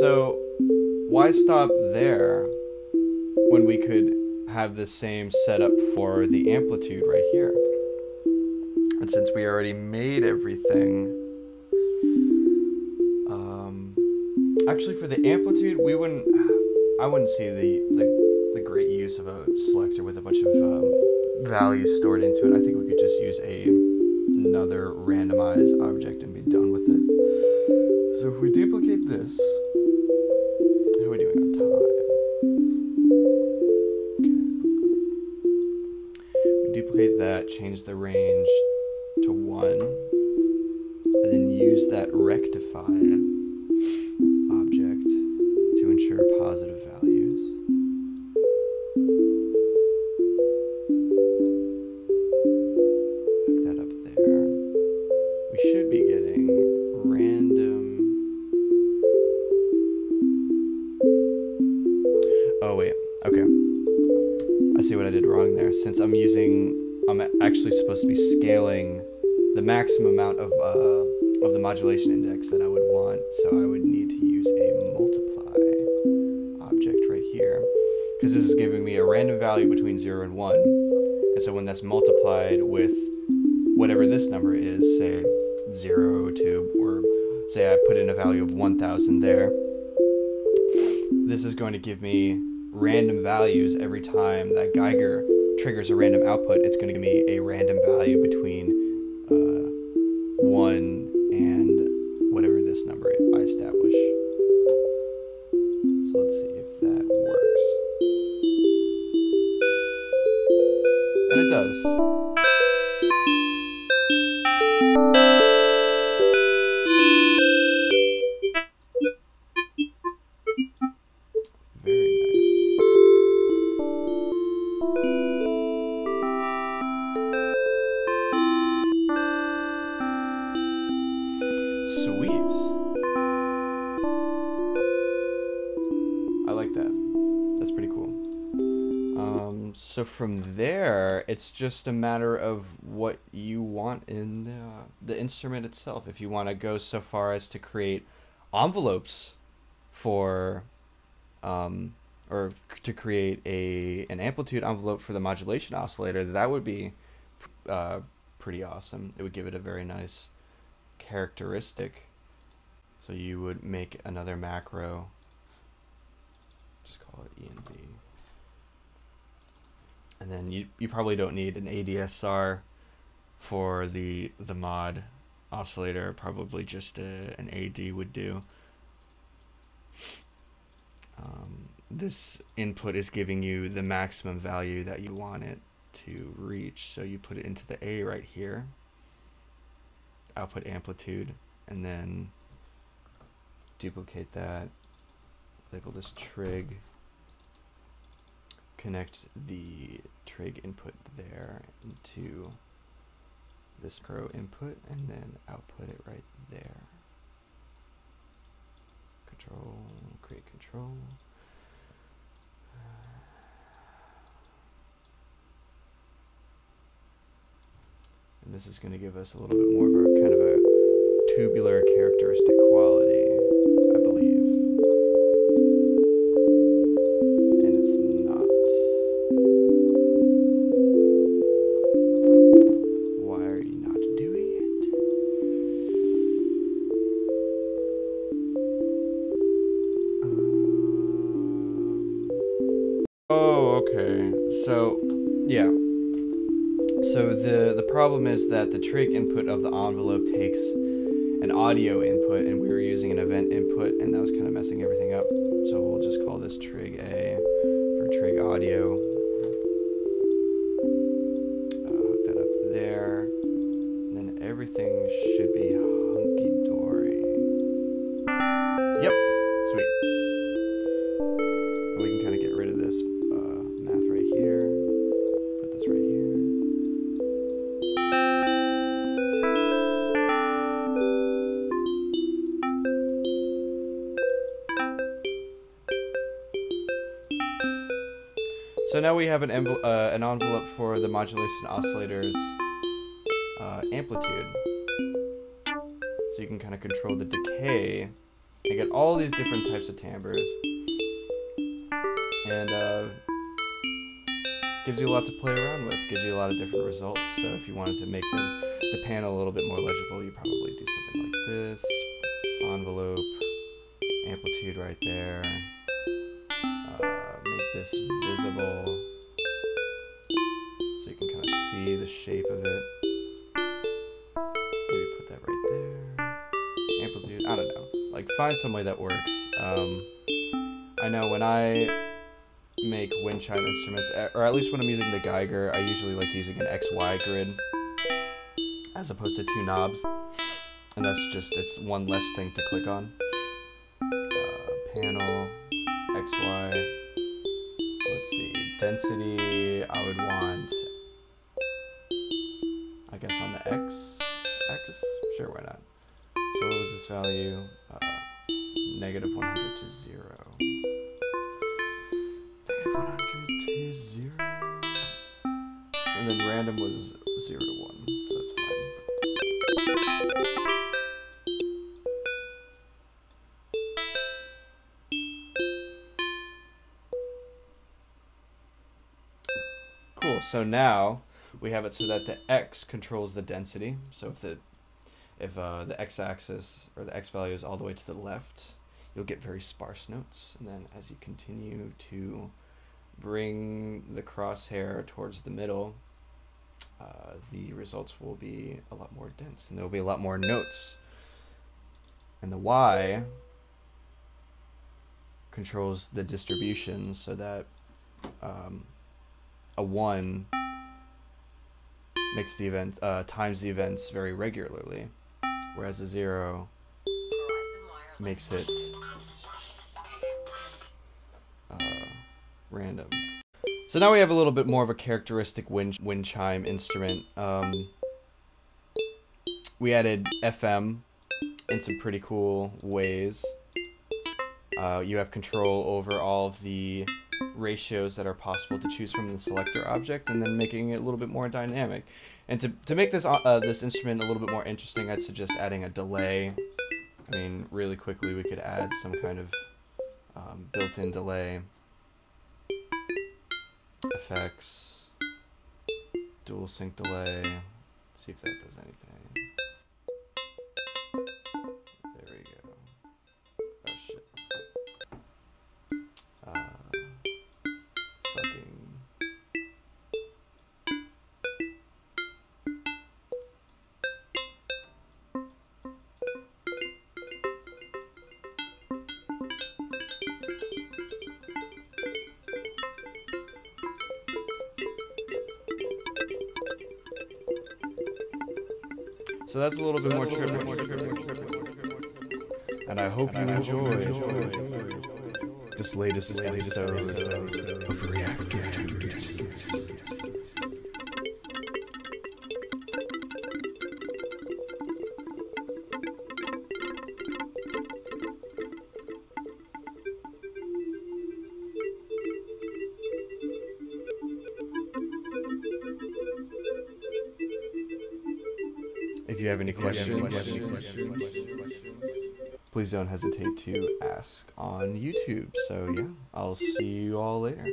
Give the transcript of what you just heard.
So why stop there when we could have the same setup for the amplitude right here? And since we already made everything, actually for the amplitude, I wouldn't see the great use of a selector with a bunch of values stored into it. I think we could just use another randomized object and be done with it. So if we duplicate this, how are we doing on time? Okay. We duplicate that, change the range to 1, and then use that rectify object to ensure positive values. Hook that up there. We should be getting random. Oh wait, okay. I see what I did wrong there. Since I'm actually supposed to be scaling the maximum amount of the modulation index that I would want, so I would need to use a multiply object right here, because this is giving me a random value between 0 and 1, and so when that's multiplied with whatever this number is, say 0 to, or say I put in a value of 1000 there, this is going to give me random values every time that Geiger triggers a random output. It's going to give me a random value between 1 and whatever this number I establish. So let's see if that works. And it does. So from there, it's just a matter of what you want in the instrument itself. If you want to go so far as to create envelopes for, or to create an amplitude envelope for the modulation oscillator, that would be pretty awesome. It would give it a very nice characteristic. So you would make another macro, just call it ENV. And then you probably don't need an ADSR for the mod oscillator. Probably just an AD would do. This input is giving you the maximum value that you want it to reach. So you put it into the A right here. Output amplitude, and then duplicate that. Label this trig. Connect the trig input there into this pro input, and then output it right there. Control, create control. And this is going to give us a little bit more of a kind of a tubular characteristic quality, I believe. And it's not. Why are you not doing it? Oh, okay. So, yeah. So the problem is that the trig input of the envelope takes an audio input, and we were using an event input, and that was kind of messing everything up. So we'll just call this trig A for trig audio. Hook that up there, and then everything should be hunky-dory. Yep, sweet. And we can kind of get rid of this math right here. Put this right here. So now we have an envelope for the modulation oscillator's amplitude. So you can kind of control the decay You get all these different types of timbres, and gives you a lot to play around with. Gives you a lot of different results. So if you wanted to make the panel a little bit more legible, you probably do something like this: envelope, amplitude right there. Make this visible so you can kind of see the shape of it. Maybe put that right there. Amplitude, I don't know. Like, find some way that works. I know when I make wind chime instruments, or at least when I'm using the Geiger, I usually like using an XY grid as opposed to 2 knobs. And that's just, it's one less thing to click on. Panel, XY. So let's see, density, I would want, I guess on the X axis? Sure, why not? So what was this value? Negative 100 to 0. Negative 100 to 0. And then random was 0 to 1, so that's fine. Cool, so now we have it so that the X controls the density. So if the x-axis or the x value is all the way to the left, you'll get very sparse notes. And then as you continue to bring the crosshair towards the middle, the results will be a lot more dense and there will be a lot more notes. And the Y controls the distribution so that a 1 makes the event times the events very regularly, whereas a 0 makes it random. So now we have a little bit more of a characteristic wind chime instrument. We added FM in some pretty cool ways. You have control over all of the ratios that are possible to choose from the selector object, and then making it a little bit more dynamic. And to make this this instrument a little bit more interesting, I'd suggest adding a delay. I mean, really quickly we could add some kind of built-in delay. Effects, dual sync delay. Let's see if that does anything. There we go. Oh shit. Fucking. So that's a little bit more trippy. And I hope you enjoy this latest episode of Reaktor. If you have any questions, please don't hesitate to ask on YouTube. So yeah, I'll see you all later.